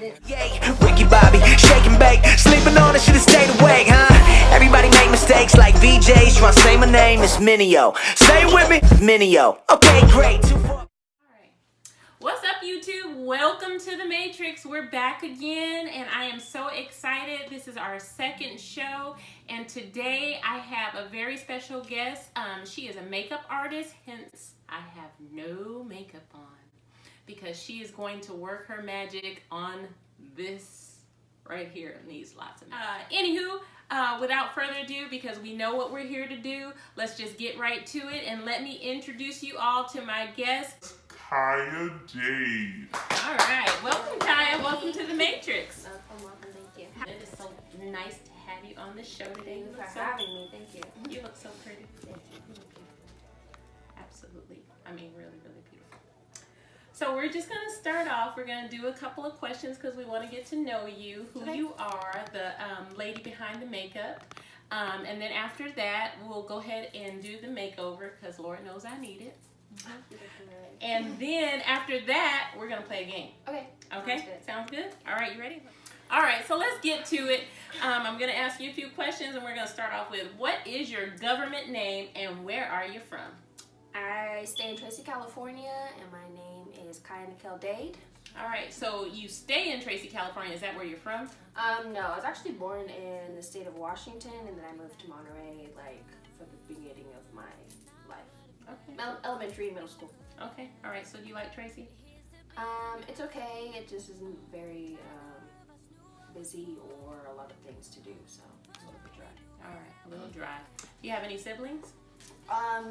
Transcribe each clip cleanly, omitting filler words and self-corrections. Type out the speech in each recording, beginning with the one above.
Yay, Ricky Bobby, shake and bake, sleeping on it, should've stayed awake, huh? Everybody make mistakes like VJs, tryna say my name is Minio. Say it with me, Minio. Okay, great. What's up, YouTube? Welcome to the Matrix. We're back again, and I am so excited. This is our second show, and today I have a very special guest. She is a makeup artist, hence I have no makeup on because she is going to work her magic on this right here. It needs lots of magic. Without further ado, because we know what we're here to do, let's just get right to it, and let me introduce you all to my guest, Khaia Jade. All right, welcome, Khaia. Welcome to the Matrix. Welcome, thank you. It is so nice to have you on the show today. Thank you for having me, thank you. You look so pretty. Thank you. Absolutely. I mean, really, really beautiful. So we're just going to start off. We're going to do a couple of questions because we want to get to know you, who you are, the lady behind the makeup. And then after that, we'll go ahead and do the makeover because Lord knows I need it. And then after that, we're going to play a game. Okay? Sounds good? All right, you ready? All right, so let's get to it. I'm going to ask you a few questions, and we're going to start off with, what is your government name, and where are you from? I stay in Tracy, California, and my name is khaia.nicquelle. All right, so you stay in Tracy, California. Is that where you're from? No, I was actually born in the state of Washington, and then I moved to Monterey, like, for the beginning of my life. Okay. Elementary and middle school. Okay, all right, so do you like Tracy? It's okay. It just isn't very busy or a lot of things to do, so it's a little bit dry. All right, a little dry. Do you have any siblings?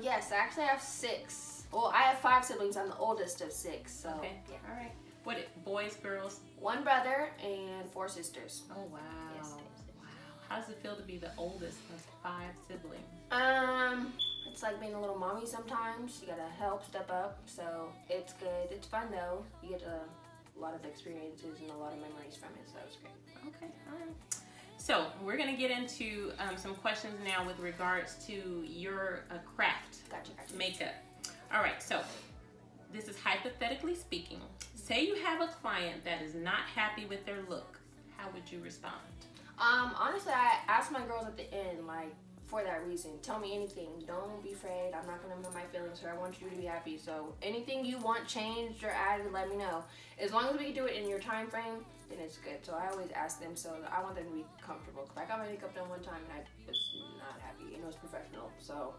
Yes, I actually have 6. Well, I have 5 siblings. I'm the oldest of 6, so Okay, yeah. all right. What, boys, girls? 1 brother and 4 sisters. Oh, wow. Yes. Wow. How does it feel to be the oldest of 5 siblings? It's like being a little mommy sometimes. You gotta help, step up, so it's good. It's fun though. You get a lot of experiences and a lot of memories from it, so it's great. Okay, all right. So we're gonna get into some questions now with regards to your craft, Gotcha. makeup. All right, so this is hypothetically speaking. Say you have a client that is not happy with their look. How would you respond? Honestly, I ask my girls at the end, like, for that reason. Tell me anything. Don't be afraid. I'm not gonna hurt my feelings, or I want you to be happy. So anything you want changed or added, let me know. As long as we can do it in your time frame, then it's good. So I always ask them, so I want them to be comfortable. Cause I got my makeup done one time and I was not happy, and it was professional. So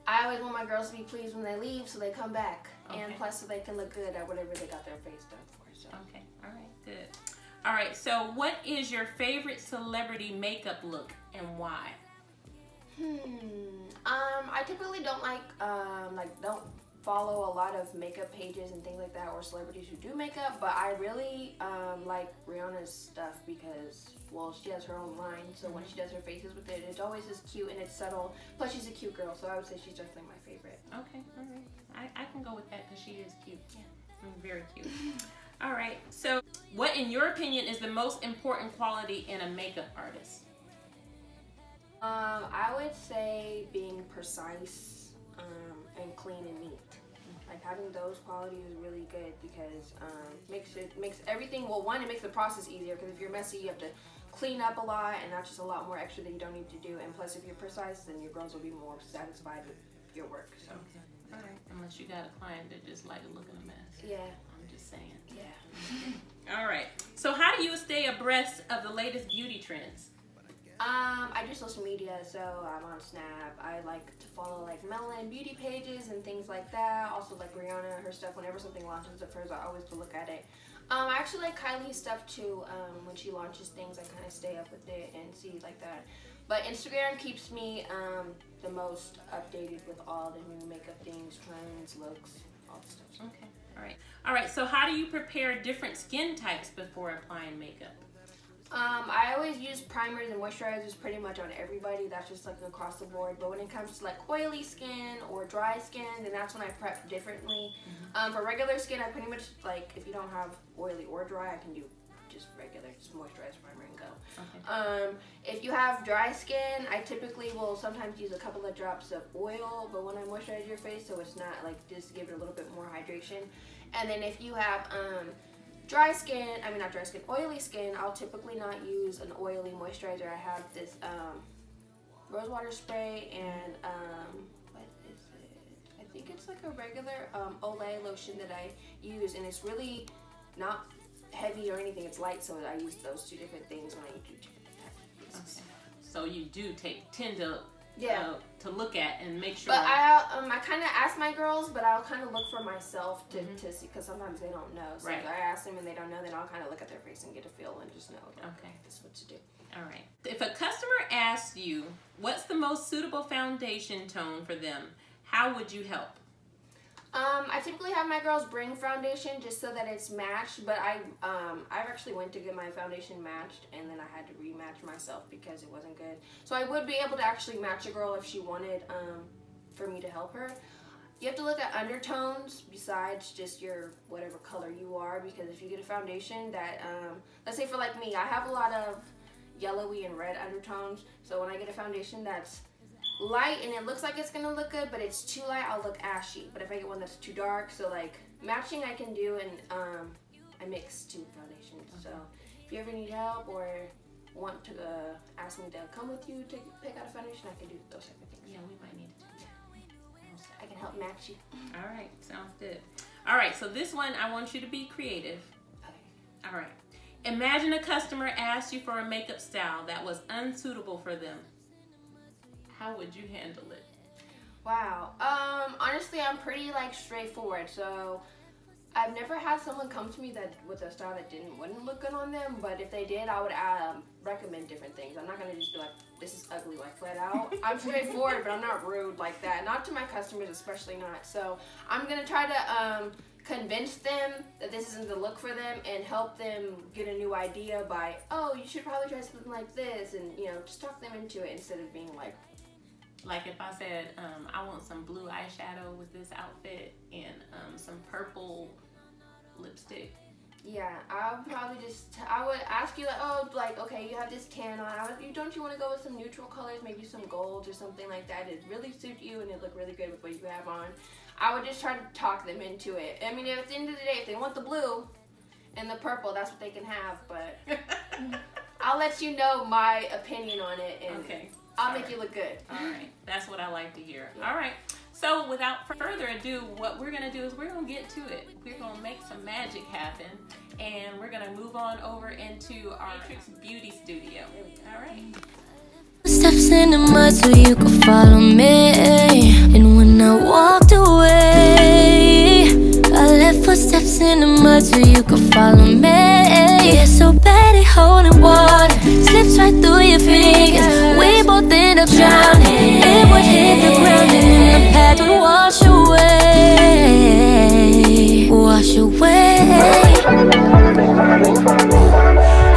I always want my girls to be pleased when they leave, so they come back, and plus so they can look good at whatever they got their face done for. So okay, all right, good. All right, so what is your favorite celebrity makeup look and why? I typically don't don't follow a lot of makeup pages and things like that, or celebrities who do makeup, but I really like Rihanna's stuff because, well, she has her own line, so when she does her faces with it, it's always just cute and it's subtle. Plus, she's a cute girl, so I would say she's definitely my favorite. Okay, all right. I can go with that because she is cute. Yeah, very cute. All right, so what, in your opinion, is the most important quality in a makeup artist? I would say being precise and clean and neat. Like, having those qualities is really good because makes everything, well, one, it makes the process easier because if you're messy, you have to clean up a lot, and that's just a lot more extra that you don't need to do. And plus, if you're precise, then your girls will be more satisfied with your work. So. Okay. All right. Unless you got a client that just like to look in a mess. Yeah. I'm just saying. Yeah. All right. So how do you stay abreast of the latest beauty trends? I do social media, so I'm on Snap. I like to follow like Melanin beauty pages and things like that. Also like Rihanna, her stuff. Whenever something launches of hers, I always go look at it. I actually like Kylie's stuff too. When she launches things, I kind of stay up with it and see like that. But Instagram keeps me the most updated with all the new makeup things, trends, looks, all the stuff. Okay. All right. All right. So how do you prepare different skin types before applying makeup? I always use primers and moisturizers pretty much on everybody. That's just like across the board. But when it comes to like oily skin or dry skin, then that's when I prep differently. For regular skin, I pretty much, like, if you don't have oily or dry, I can do just regular, just moisturize, primer, and go. Okay. If you have dry skin, I typically will sometimes use a couple of drops of oil, but when I moisturize your face, so it's not like, just give it a little bit more hydration. And then if you have dry skin, not dry skin, oily skin, I'll typically not use an oily moisturizer. I have this rose water spray and what is it? I think it's like a regular Olay lotion that I use, and it's really not heavy or anything. It's light, so I use those two different things when I do different pieces. Okay. So you do tend to look at and make sure. But I kind of ask my girls, but I'll kind of look for myself to see, because sometimes they don't know. So right. if I ask them and they don't know, then I'll kind of look at their face and get a feel and just know, okay, this is what to do. All right. If a customer asks you, what's the most suitable foundation tone for them, how would you help? I typically have my girls bring foundation just so that it's matched, but I've actually went to get my foundation matched, and then I had to rematch myself because it wasn't good. So I would be able to actually match a girl if she wanted for me to help her. You have to look at undertones besides just your whatever color you are, because if you get a foundation that, let's say for like me, I have a lot of yellowy and red undertones, so when I get a foundation that's light and it looks like it's gonna look good, but it's too light, I'll look ashy. But if I get one that's too dark, so like matching I can do, and I mix two foundations. So if you ever need help or want to ask me to come with you to pick out a foundation, I can do those type of things. Yeah, we might need to do that. I can help match you. All right, sounds good. All right, so this one I want you to be creative. Okay. All right. Imagine a customer asked you for a makeup style that was unsuitable for them. How would you handle it? Wow. Honestly, I'm pretty like straightforward. So I've never had someone come to me that with a style that wouldn't look good on them. But if they did, I would recommend different things. I'm not gonna just be like, this is ugly, like flat out. I'm straightforward, but I'm not rude like that. Not to my customers, especially not. So I'm gonna try to convince them that this isn't the look for them, and help them get a new idea by, oh, you should probably try something like this, and just talk them into it instead of being like if I said, I want some blue eyeshadow with this outfit and some purple lipstick. Yeah, I would ask you like, oh, like, okay, you have this tan on. Don't you want to go with some neutral colors, maybe some golds or something like that? It really suit you and it look really good with what you have on. I would just try to talk them into it. I mean, at the end of the day, if they want the blue and the purple, that's what they can have. But I'll let you know my opinion on it, and okay. I'll make you look good. All right. That's what I like to hear. Yeah. All right. So without further ado, what we're going to do is we're going to get to it. We're going to make some magic happen, and we're going to move on over into our Matrix Beauty Studio. All right. Steps in the mud so you could follow me. And when I walked away, I left footsteps in the mud so you could follow me. Yeah, so Betty holding water slips right through your fingers. We both end up drowning. It would hit the ground and then the path would wash away. Wash away.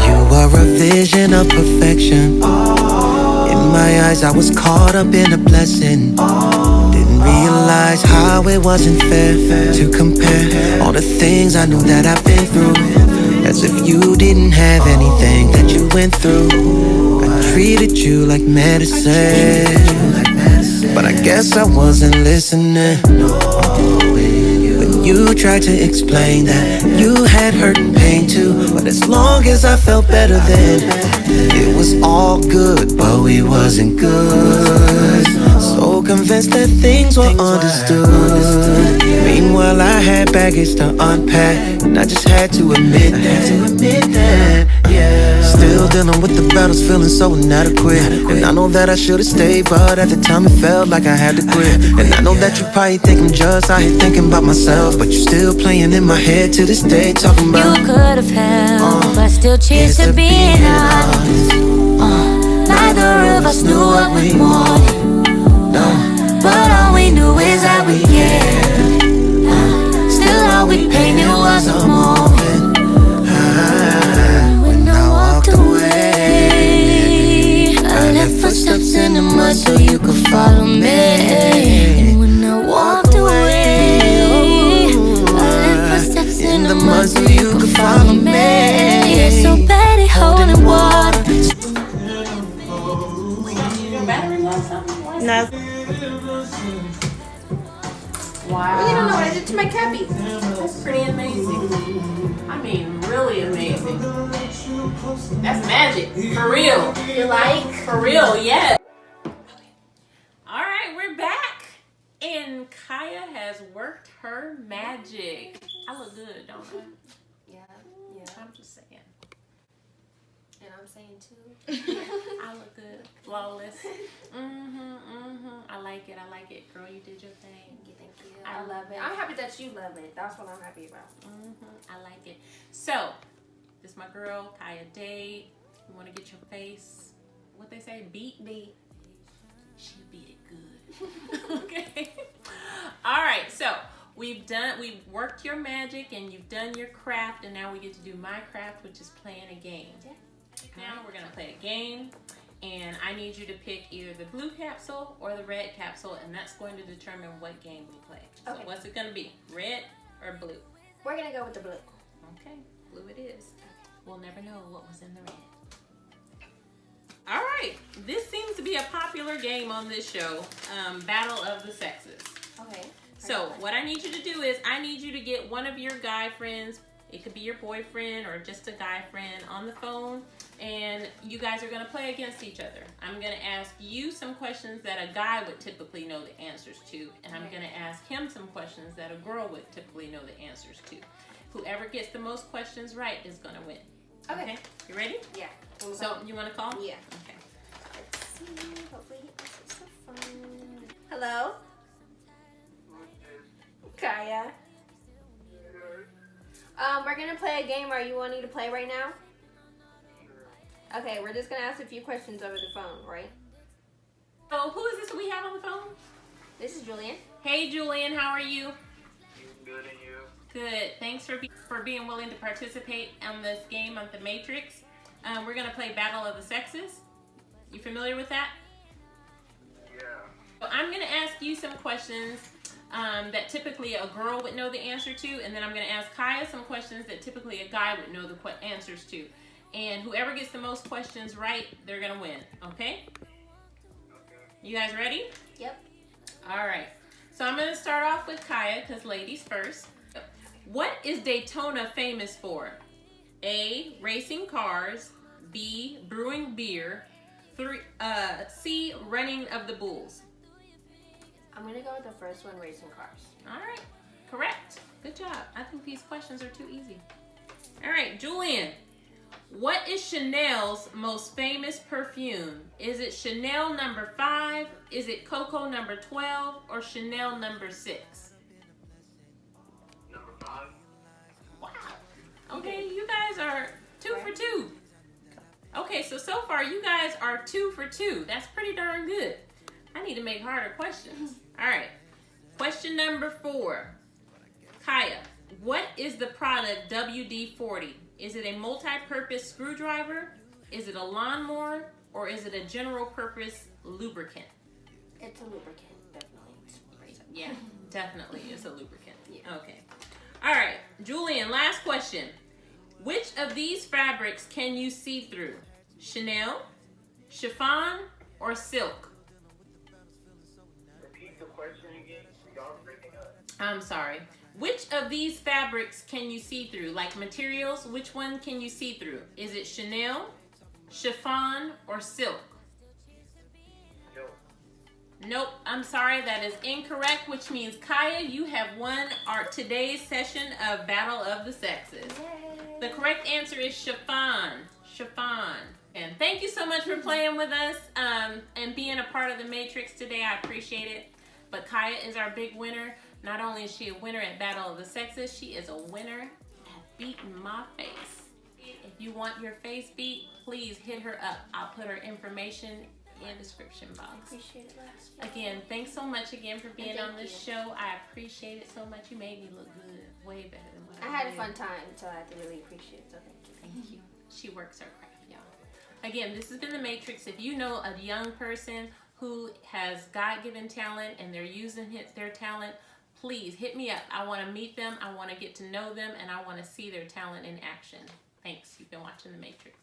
You are a vision of perfection. In my eyes, I was caught up in a blessing. Didn't realize how it wasn't fair to compare all the things I knew that I've been through, as if you didn't have anything that you went through. I treated you like medicine, but I guess I wasn't listening. When you tried to explain that you had hurt and pain too, but as long as I felt better then, it was all good, but we wasn't good. So convinced that things were understood. Meanwhile I had baggage to unpack, and I just had to admit that, yeah. Still dealing with the battles, feeling so inadequate. And I know that I should've stayed, but at the time it felt like I had to quit. And I know that you probably think I'm just out here thinking about myself, but you're still playing in my head to this day, talking about you could have helped, but still cheers to being honest. Neither of us knew what we wanted, no, but all we knew is that we cared. Still all we painted was a moment. When I walked away, I left footsteps in the mud so you could follow me. And when I walked away, I left footsteps in the mud so you could follow me. Yeah, so Betty holding water. Battery low, something? No. Wow. You don't know what I did to my cappy. That's pretty amazing. I mean, really amazing. That's magic. For real. You like? For real, yes. All right, we're back. And Khaia has worked her magic. I look good, don't I? Yeah. I'm just saying. And I'm saying too. I look good. Flawless. I like it. Girl, you did your thing. Thank you. I love it. I'm happy that you love it. That's what I'm happy about. I like it. So, this is my girl, Khaia Day. You want to get your face, what they say, beat? She beat it good. Okay. All right, so we've worked your magic and you've done your craft, and now we get to do my craft, which is playing a game. Yeah. Now we're gonna play a game, and I need you to pick either the blue capsule or the red capsule, and that's going to determine what game we play. So Okay. what's it gonna be, red or blue? We're gonna go with the blue. Okay, blue it is. We'll never know what was in the red. All right, this seems to be a popular game on this show, Battle of the Sexes. Okay. So what I need you to do is I need you to get one of your guy friends, it could be your boyfriend or just a guy friend, on the phone, and you guys are gonna play against each other. I'm gonna ask you some questions that a guy would typically know the answers to, and I'm gonna ask him some questions that a girl would typically know the answers to. Whoever gets the most questions right is gonna win. Okay. You ready? Yeah. So you wanna call? Yeah. Okay. Let's see. Hopefully he answers the phone. Hello? Khaia. We're gonna play a game. Are you wanting to play right now? Okay, we're just gonna ask a few questions over the phone, right? So who is this we have on the phone? This is Julian. Hey Julian, how are you? Good, and you? Good. Thanks for being willing to participate on this game on The Matrix. We're gonna play Battle of the Sexes. You familiar with that? Yeah. So I'm gonna ask you some questions that typically a girl would know the answer to, and then I'm gonna ask Khaia some questions that typically a guy would know the answers to. And whoever gets the most questions right, they're gonna win. Okay? You guys ready? Yep. All right. So I'm gonna start off with Khaia, because ladies first. What is Daytona famous for? A, racing cars. B, brewing beer. C, running of the bulls. I'm gonna go with the first one, racing cars. All right, correct. Good job. I think these questions are too easy. All right, Julian. What is Chanel's most famous perfume? Is it Chanel number 5? Is it Coco number 12? Or Chanel number 6? Number 5. Wow. Okay, you guys are 2 for 2. Okay, so far you guys are 2 for 2. That's pretty darn good. I need to make harder questions. All right. Question number 4. Khaia, what is the product WD-40? Is it a multi-purpose screwdriver? Is it a lawnmower? Or is it a general-purpose lubricant? It's a lubricant, definitely. Yeah, definitely is a lubricant. Yeah. Okay. All right, Julian, last question. Which of these fabrics can you see through? Chanel, chiffon, or silk? Repeat the question again. Y'all breaking up. I'm sorry. Which of these fabrics can you see through? Like materials, which one can you see through? Is it Chanel, chiffon, or silk? No. Nope, I'm sorry, that is incorrect, which means Khaia, you have won today's session of Battle of the Sexes. Yay. The correct answer is chiffon. Chiffon. And thank you so much for playing with us and being a part of the Matrix today. I appreciate it. But Khaia is our big winner. Not only is she a winner at Battle of the Sexes, she is a winner at beating my face. If you want your face beat, please hit her up. I'll put her information in the description box. Appreciate it, last. Again, thanks so much again for being Thank on this you. show. I appreciate it so much. You made me look good. Way better than what I I had a did. fun time, so I really appreciate it. So thank you. Thank you. She works her craft, y'all. Again, this has been The Matrix. If you know a young person who has God-given talent and they're using their talent, please hit me up. I want to meet them. I want to get to know them, and I want to see their talent in action. Thanks. You've been watching The Matrix.